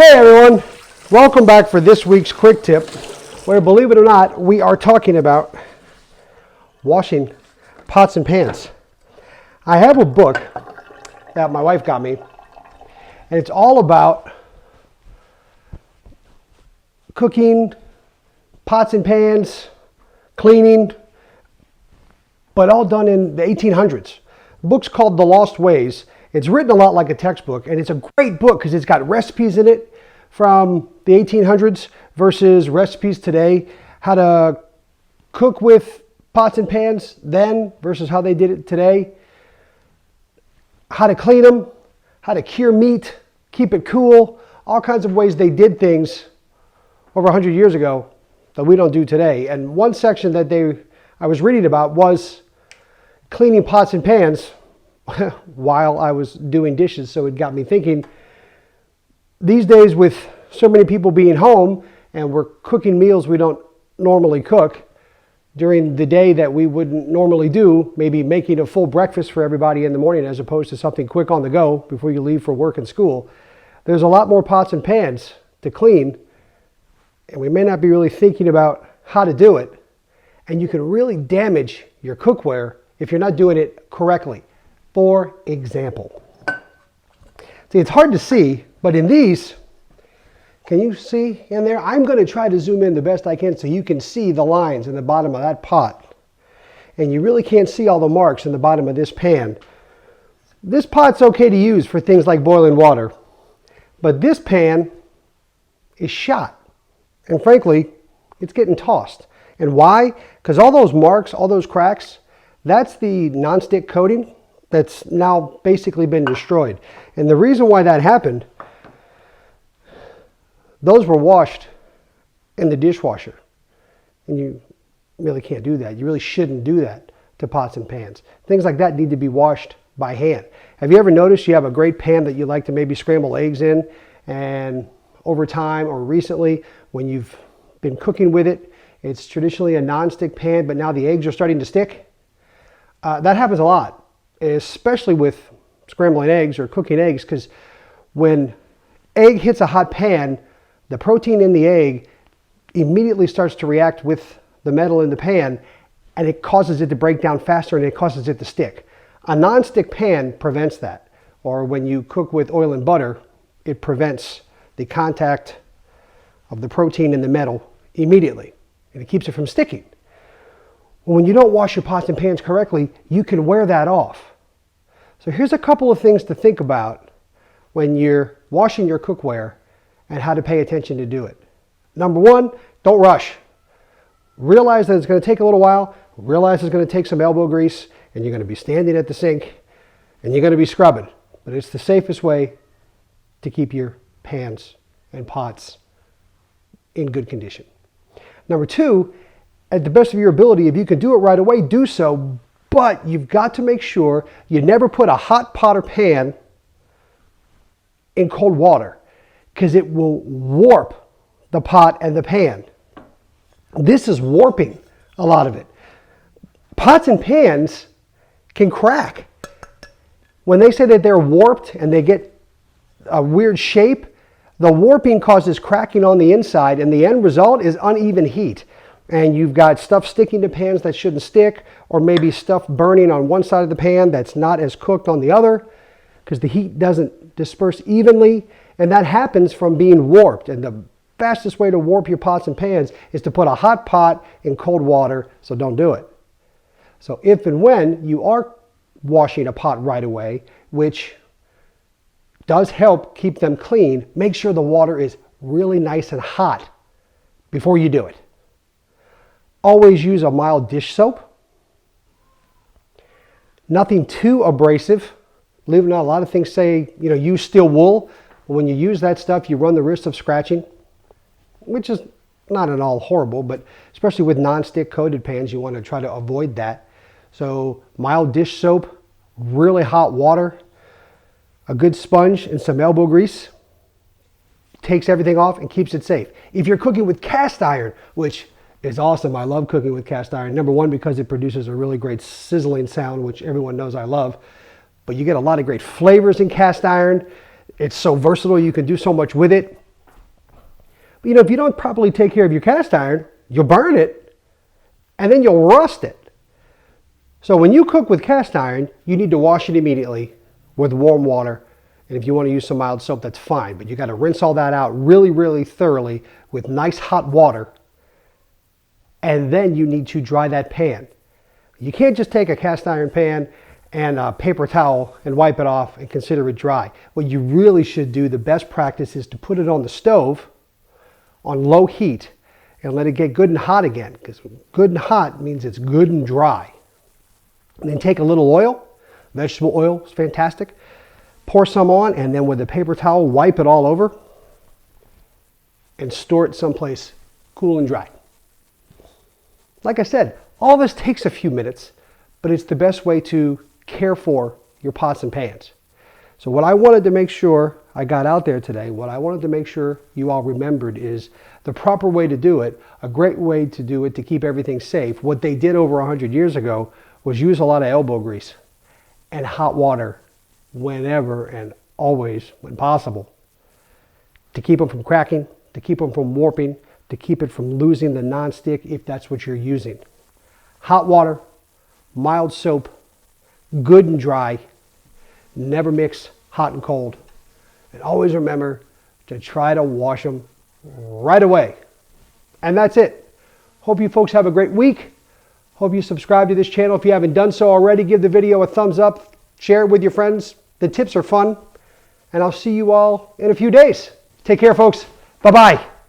Hey everyone, welcome back for this week's quick tip, where believe it or not, we are talking about washing pots and pans. I have a book that my wife got me, and it's all about cooking, pots and pans, cleaning, but all done in the 1800s. The book's called The Lost Ways. It's written a lot like a textbook, and it's a great book because it's got recipes in it from the 1800s versus recipes today. How to cook with pots and pans then versus how they did it today. How to clean them, how to cure meat, keep it cool, all kinds of ways they did things over 100 years ago that we don't do today. And one section that I was reading about was cleaning pots and pans while I was doing dishes. So it got me thinking, these days with so many people being home and we're cooking meals we don't normally cook during the day that we wouldn't normally do, maybe making a full breakfast for everybody in the morning as opposed to something quick on the go before you leave for work and school, there's a lot more pots and pans to clean, and we may not be really thinking about how to do it, and you can really damage your cookware if you're not doing it correctly. For example, see, it's hard to see, but in these, can you see in there? I'm going to try to zoom in the best I can so you can see the lines in the bottom of that pot. And you really can't see all the marks in the bottom of this pan. This pot's okay to use for things like boiling water, but this pan is shot. And frankly, it's getting tossed. And why? Because all those marks, all those cracks, that's the nonstick coating that's now basically been destroyed. And the reason why that happened, those were washed in the dishwasher. And you really can't do that. You really shouldn't do that to pots and pans. Things like that need to be washed by hand. Have you ever noticed you have a great pan that you like to maybe scramble eggs in, and over time or recently when you've been cooking with it, it's traditionally a non-stick pan, but now the eggs are starting to stick? That happens a lot, especially with scrambling eggs or cooking eggs, because when egg hits a hot pan, the protein in the egg immediately starts to react with the metal in the pan, and it causes it to break down faster and it causes it to stick. A non-stick pan prevents that. Or when you cook with oil and butter, it prevents the contact of the protein in the metal immediately, and it keeps it from sticking. When you don't wash your pots and pans correctly, you can wear that off. So here's a couple of things to think about when you're washing your cookware and how to pay attention to do it. Number one, don't rush. Realize that it's going to take a little while. Realize it's going to take some elbow grease, and you're going to be standing at the sink and you're going to be scrubbing. But it's the safest way to keep your pans and pots in good condition. Number two, at the best of your ability, if you can do it right away, do so. But you've got to make sure you never put a hot pot or pan in cold water, because it will warp the pot and the pan. This is warping a lot of it. Pots and pans can crack. When they say that they're warped and they get a weird shape, the warping causes cracking on the inside, and the end result is uneven heat. And you've got stuff sticking to pans that shouldn't stick, or maybe stuff burning on one side of the pan that's not as cooked on the other, because the heat doesn't disperse evenly. And that happens from being warped. And the fastest way to warp your pots and pans is to put a hot pot in cold water, so don't do it. So if and when you are washing a pot right away, which does help keep them clean, make sure the water is really nice and hot before you do it. Always use a mild dish soap. Nothing too abrasive. Believe it or not, a lot of things say, use steel wool. When you use that stuff, you run the risk of scratching, which is not at all horrible, but especially with non-stick coated pans, you want to try to avoid that. So mild dish soap, really hot water, a good sponge, and some elbow grease takes everything off and keeps it safe. If you're cooking with cast iron, which is awesome. I love cooking with cast iron. Number one, because it produces a really great sizzling sound, which everyone knows I love. But you get a lot of great flavors in cast iron. It's so versatile. You can do so much with it. But you know, if you don't properly take care of your cast iron, you'll burn it and then you'll rust it. So when you cook with cast iron, you need to wash it immediately with warm water. And if you want to use some mild soap, that's fine. But you got to rinse all that out really, really thoroughly with nice hot water. And then you need to dry that pan. You can't just take a cast iron pan and a paper towel and wipe it off and consider it dry. What you really should do, the best practice, is to put it on the stove on low heat and let it get good and hot again. Because good and hot means it's good and dry. And then take a little oil, vegetable oil is fantastic. Pour some on, and then with a paper towel, wipe it all over and store it someplace cool and dry. Like I said, all this takes a few minutes, but it's the best way to care for your pots and pans. So what I wanted to make sure I got out there today, what I wanted to make sure you all remembered is the proper way to do it, a great way to do it to keep everything safe. What they did over 100 years ago was use a lot of elbow grease and hot water whenever and always when possible to keep them from cracking, to keep them from warping, to keep it from losing the nonstick if that's what you're using. Hot water, mild soap, good and dry. Never mix hot and cold. And always remember to try to wash them right away. And that's it. Hope you folks have a great week. Hope you subscribe to this channel. If you haven't done so already, give the video a thumbs up. Share it with your friends. The tips are fun. And I'll see you all in a few days. Take care, folks. Bye-bye.